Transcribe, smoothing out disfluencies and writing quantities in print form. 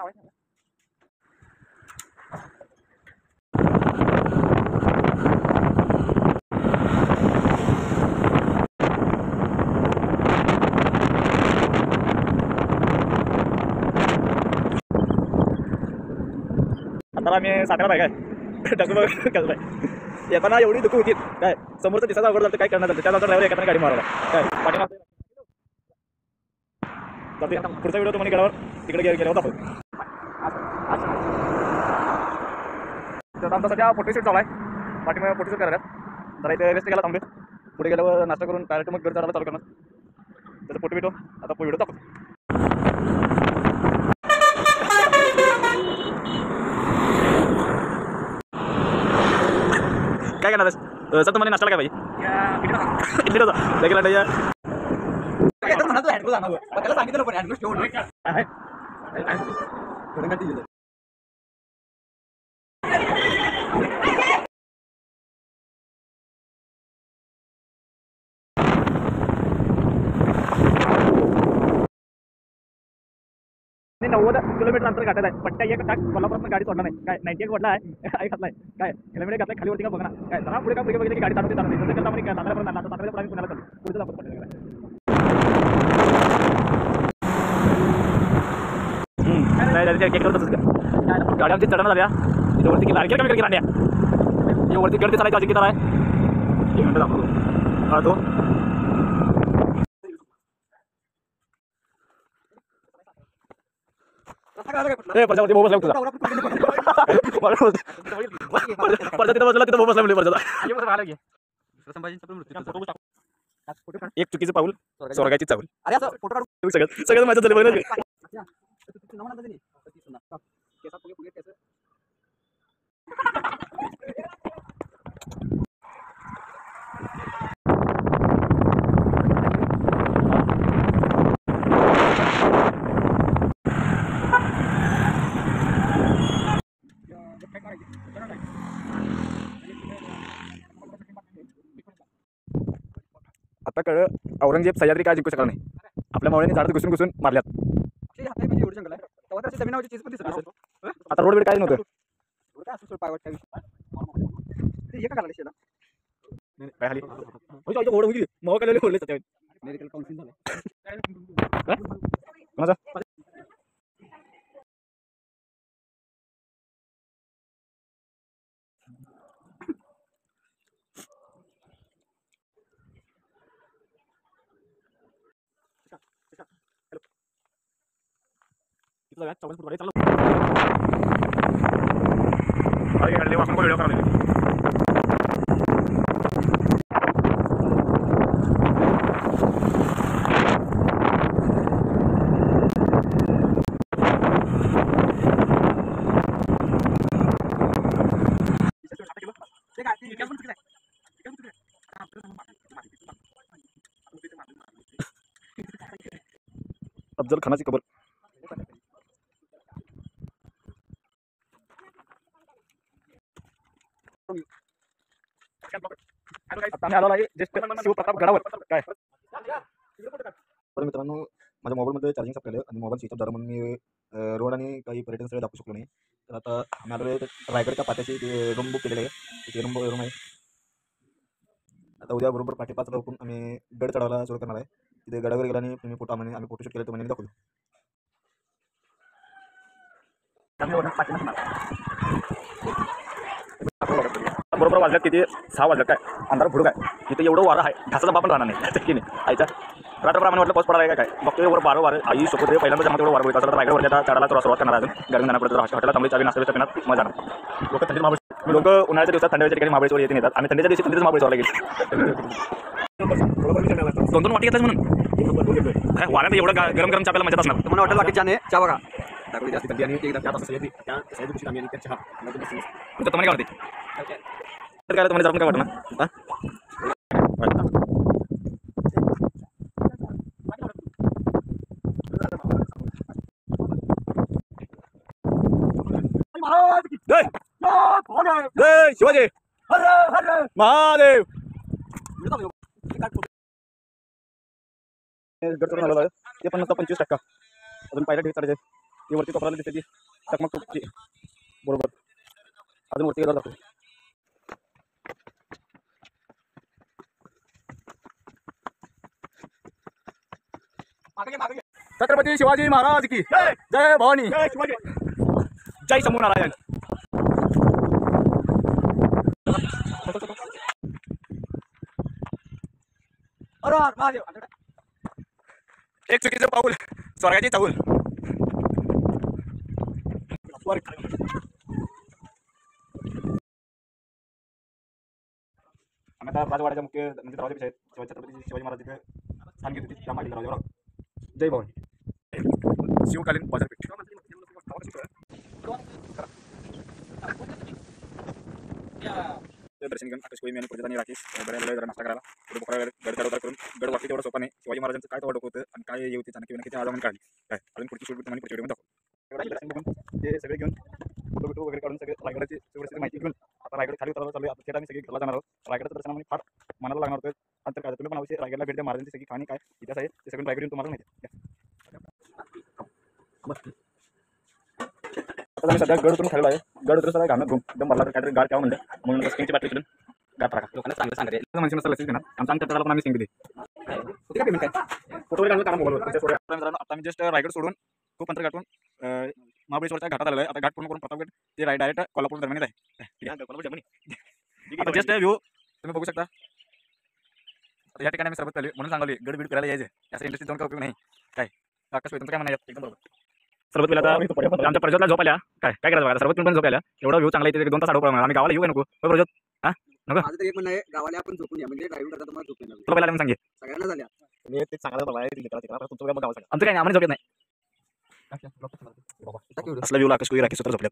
आता आम्ही सातारा आहे काय डगमग करत आहे. येताना एवढी दुःख होती काय समोरचं दिसायचं अवघड झालं काय करणार झालं त्यानंतर ड्रायव्हर एखादा गाडी मारला काय पाठीमागे पुढचा व्हिडिओ तुम्हाला गेल्यावर तिकडे गेल्यावर दाखवतो. तर आमचा सध्या फोटोशूट चालू आहे पाठीमागे फोटोशूट करायला जरा इथे रेस्ट घ्यायला थांबले पुढे गेल्यावर नाश्ता करून डायरेक्ट मग घर चढायला चालू करणार त्याचा फोटो भेटो आता व्हिडिओ दाखवतो. काय करणार सर तुम्हाला नाश्ताला काय पाहिजे इडली होता लगेच लाटा त्याला सांगितलं पण हँडग्लोव्स ठेवून नाही 90 किलोमीटर अंतर गाठत आहे पट्ट्या एक टाक कोल्हापूर गाडी सोडणार नाही काय 91 वडला आहे घातलाय काय हेल्मेट घातलाय खाली वरती का बघणार काय जरा पुढे का पुढे बघितलं की गाडी चालवते जाणार नाही तसं करता म्हणजे साताऱ्यापर्यंत आता साताऱ्यापर्यंत आम्ही पुण्याला चालू पुढे दाखवतो गाडी आमची चढणं झाल्या वरती की लाडक्या कमी राहण्या वरती गर्दी चालायची अजिंक्य आहे 1 मिनिट दाखवतो हा तो प्रजापती भाऊ बसला तुझा प्रजापती बसला तिथं भाऊ बसला म्हणजे एक चुकीचं पाऊल स्वर्गाची चावल सगळं माझं झालं बघ. आता कळ औरंगजेब सह्याद्री काय जिंकू शकला नाही आपल्या मावळ्यांनी झाडात घुसून घुसून मारल्यात. आता रोड वेळ काय नव्हतं काय खाली ओढ होती मग काय ओढले मेडिकल काउन्सिल झालं अफजल खानाची कबर आलो आहे जस्ट शिवप्रताप गडावर काय मित्रांनो माझ्या मोबाईलमध्ये चार्जिंग संपलेलं आणि मोबाईल स्विच ऑफ झाला म्हणून मी रोड आणि काही पर्यटन स्थळे दाखवू शकलो नाही. तर आता आम्ही आलो रायगडच्या पाट्याची रूम बुक केलेली आहे तिथे रूम आहे. आता उद्या बरोबर पाठी 5 वाजता उठून आम्ही गड चढायला सुरू करणार आहे. तिथे गडावर गेला आणि तुम्ही फोटो आम्ही फोटोशूट केलं तर म्हणे दाखवतो. बरोबर वाजल्यात किती 6 वाजल्यात काय अंधार फुडू काय इथे एवढं वारं आहे घासाचा बापण राहणार नाही की नाही आयच्या रात्रप्रमाणे वाटलं पाऊस पडा आहे काय बघतोय वर बारो वारं आई सोबत पहिल्यांदा जमा तेवढं वारं होतं तर रायगडवर त्या चढायला सुरुवात करणार अजून गाडी जाणार पडतं हॉटेलला थांबली चावी नाश्ता पिण्यात मजा जाणार लोक थंडीत महाबळेश्वर लोक उन्हाळ्याच्या दिवसात थंडीच्या ठिकाणी महाबळेश्वर येते येतात आणि थंडीच्या दिवशी थंडीच महाबळेश्वरला गेले 2-2 वाटी येतात म्हणून वाऱ्यात एवढं गरम गरम चाप्याला मजा असणार तुम्हाला हॉटेल वाटी चहा नाही चहा बघा दाखवली जास्त थंडी आणि एकदा चहा असते त्या दिवशी आम्ही चहा तुम्हाला काय वाटते तर काय तुम्हाला जाऊन काय वाटतं जय शिवाजी महादेव ते पण 25% अजून पहिल्या ठिकाणी ती वरती टोपराला दिसते ती चकमक टोपची बरोबर अजून वरती गेला जातो. छत्रपती शिवाजी महाराज की जय भवानी जय शंभू नारायण. एक चुकीचं पाऊल स्वर्गाची चाऊल. आम्ही आता राजवाड्याच्या मुख्य म्हणजे दरवाजा आहेत छत्रपती शिवाजी महाराज तिथे स्थान घेत होती त्या मागील दरवाजावर. जय भवानी शिवकालीन बाजारपेठ. दर्शन घेऊन आकाश कोळी आणि प्रजानी राकेश बऱ्याला जरा नाश्ता करायला पुढे बोकरा गड चढवता करून गड वाटते तेवढं सोपा नाही. शिवाजी महाराजांचं काय तेवढं होतं आणि काय येऊ चाणक्य किती आजमान काढली काय अजून पुढची शूट आणि पुढच्या व्हिडिओ दाखवतो. ते सगळे घेऊन फोटो बिटो वगैरे काढून सगळे रायगडाची सगळी माहिती घेऊन आता रायगड खाली उतरायला चालू आहे. आता थेट आम्ही सगळी घरला जाणार आहोत. रायगडाचं दर्शनामध्ये फार मनाला लागणार होतं. अंतर काय तुम्ही पण अवश्य रायगडला भेट द्या. महाराजांची सगळी खाणी काय इतिहास आहे ते सगळं रायगड येऊन तुम्हाला माहिती आहे. आता मी सध्या गड उतरून खाल्लो आहे. गड उतरून सगळं घालणं घुम एकदम भरला तर काहीतरी गाड काय म्हणलं म्हणून स्किनची बाटली उचलून गाठ राखा लोकांना सांगते म्हणजे मस्त लसीच घेणार आमच्या अंतर पण आम्ही सिंग दिली फोटो वगैरे काढून मोबाईलवर. आता मी जस्ट रायगड सोडून खूप अंतर गाठून महाबळेश्वरच्या घाटात आलेलं आहे. आता घाट पूर्ण करून प्रतापगड ते डायरेक्ट कोल्हापूर दरम्यान आहे. आता जस्ट व्ह्यू तुम्ही बघू शकता. या ठिकाणी आम्ही सरबत चालू म्हणून सांगली गड बीड करायला यायचे असं इंडस्ट्री जाऊन काय उपयोग नाही काय आकाश तुमचं काय म्हणायचं एकदम बरोबर. सरबत पिला आता आमच्या प्रज्योतला झोप आल्या काय काय करायचं बघा. सरबत पण झोप आल्या एवढा व्ह्यू चांगला येते 2 तास आडवं आम्ही गावाला येऊ नको प्रज्योत हा नको माझं तर एक म्हणणं आहे गावाला आपण झोपून या म्हणजे ड्रायव्हिंग करता तुम्हाला झोप येणार तुला पहिला मी सांगे सगळ्यांना झाल्या मी ते चांगला बाबा आहे तुमचं काय गाव आमचं काय नाही आम्हाला झोप येत नाही. असला व्ह्यू आकाश कोळी राकेश सूत्र झोपल्यात.